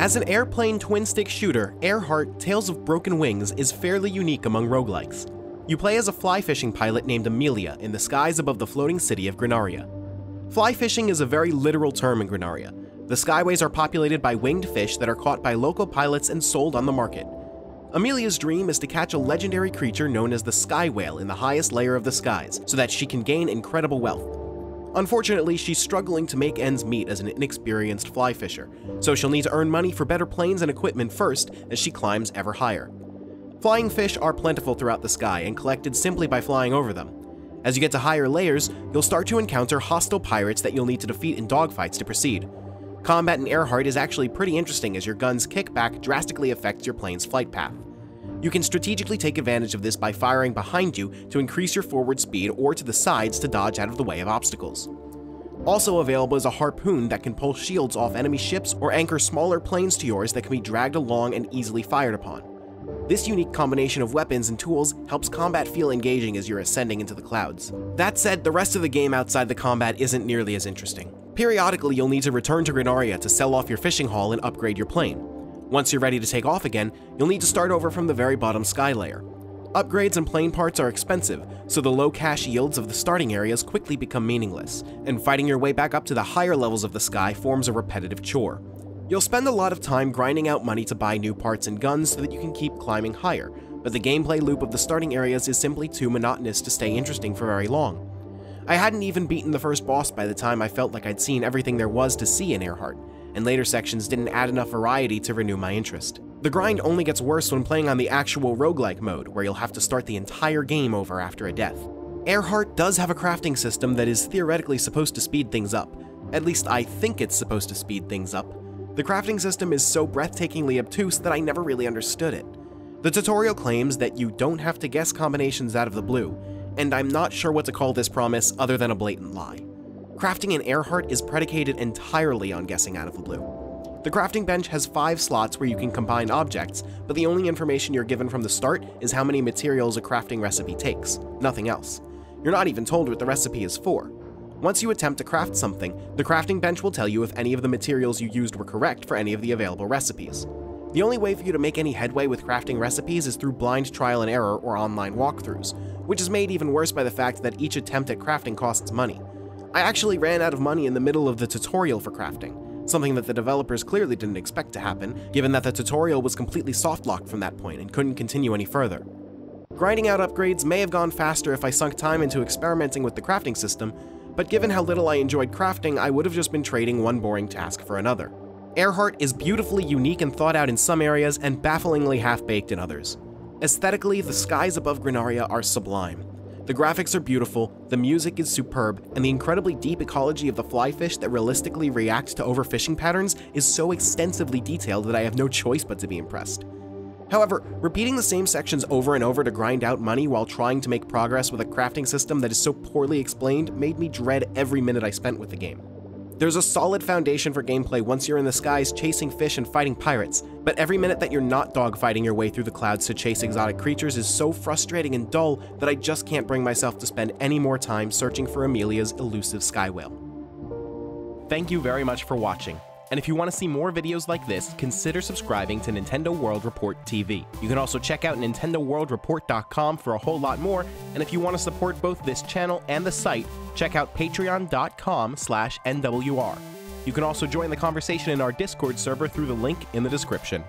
As an airplane twin-stick shooter, Airheart Tales of Broken Wings is fairly unique among roguelikes. You play as a fly fishing pilot named Amelia in the skies above the floating city of Granaria. Fly fishing is a very literal term in Granaria. The skyways are populated by winged fish that are caught by local pilots and sold on the market. Amelia's dream is to catch a legendary creature known as the sky whale in the highest layer of the skies, so that she can gain incredible wealth. Unfortunately, she's struggling to make ends meet as an inexperienced fly fisher, so she'll need to earn money for better planes and equipment first as she climbs ever higher. Flying fish are plentiful throughout the sky and collected simply by flying over them. As you get to higher layers, you'll start to encounter hostile pirates that you'll need to defeat in dogfights to proceed. Combat in Airheart is actually pretty interesting as your gun's kickback drastically affects your plane's flight path. You can strategically take advantage of this by firing behind you to increase your forward speed or to the sides to dodge out of the way of obstacles. Also available is a harpoon that can pull shields off enemy ships or anchor smaller planes to yours that can be dragged along and easily fired upon. This unique combination of weapons and tools helps combat feel engaging as you're ascending into the clouds. That said, the rest of the game outside the combat isn't nearly as interesting. Periodically, you'll need to return to Granaria to sell off your fishing haul and upgrade your plane. Once you're ready to take off again, you'll need to start over from the very bottom sky layer. Upgrades and plane parts are expensive, so the low cash yields of the starting areas quickly become meaningless, and fighting your way back up to the higher levels of the sky forms a repetitive chore. You'll spend a lot of time grinding out money to buy new parts and guns so that you can keep climbing higher, but the gameplay loop of the starting areas is simply too monotonous to stay interesting for very long. I hadn't even beaten the first boss by the time I felt like I'd seen everything there was to see in Airheart, and later sections didn't add enough variety to renew my interest. The grind only gets worse when playing on the actual roguelike mode, where you'll have to start the entire game over after a death. Airheart does have a crafting system that is theoretically supposed to speed things up. At least I think it's supposed to speed things up. The crafting system is so breathtakingly obtuse that I never really understood it. The tutorial claims that you don't have to guess combinations out of the blue, and I'm not sure what to call this promise other than a blatant lie. Crafting in Airheart is predicated entirely on guessing out of the blue. The crafting bench has 5 slots where you can combine objects, but the only information you're given from the start is how many materials a crafting recipe takes, nothing else. You're not even told what the recipe is for. Once you attempt to craft something, the crafting bench will tell you if any of the materials you used were correct for any of the available recipes. The only way for you to make any headway with crafting recipes is through blind trial and error or online walkthroughs, which is made even worse by the fact that each attempt at crafting costs money. I actually ran out of money in the middle of the tutorial for crafting, something that the developers clearly didn't expect to happen, given that the tutorial was completely soft-locked from that point and couldn't continue any further. Grinding out upgrades may have gone faster if I sunk time into experimenting with the crafting system, but given how little I enjoyed crafting, I would have just been trading one boring task for another. Airheart is beautifully unique and thought out in some areas and bafflingly half-baked in others. Aesthetically, the skies above Granaria are sublime. The graphics are beautiful, the music is superb, and the incredibly deep ecology of the flyfish that realistically react to overfishing patterns is so extensively detailed that I have no choice but to be impressed. However, repeating the same sections over and over to grind out money while trying to make progress with a crafting system that is so poorly explained made me dread every minute I spent with the game. There's a solid foundation for gameplay once you're in the skies chasing fish and fighting pirates, but every minute that you're not dogfighting your way through the clouds to chase exotic creatures is so frustrating and dull that I just can't bring myself to spend any more time searching for Amelia's elusive sky whale. Thank you very much for watching, and if you want to see more videos like this, consider subscribing to Nintendo World Report TV. You can also check out NintendoWorldReport.com for a whole lot more, and if you want to support both this channel and the site, check out patreon.com/NWR. You can also join the conversation in our Discord server through the link in the description.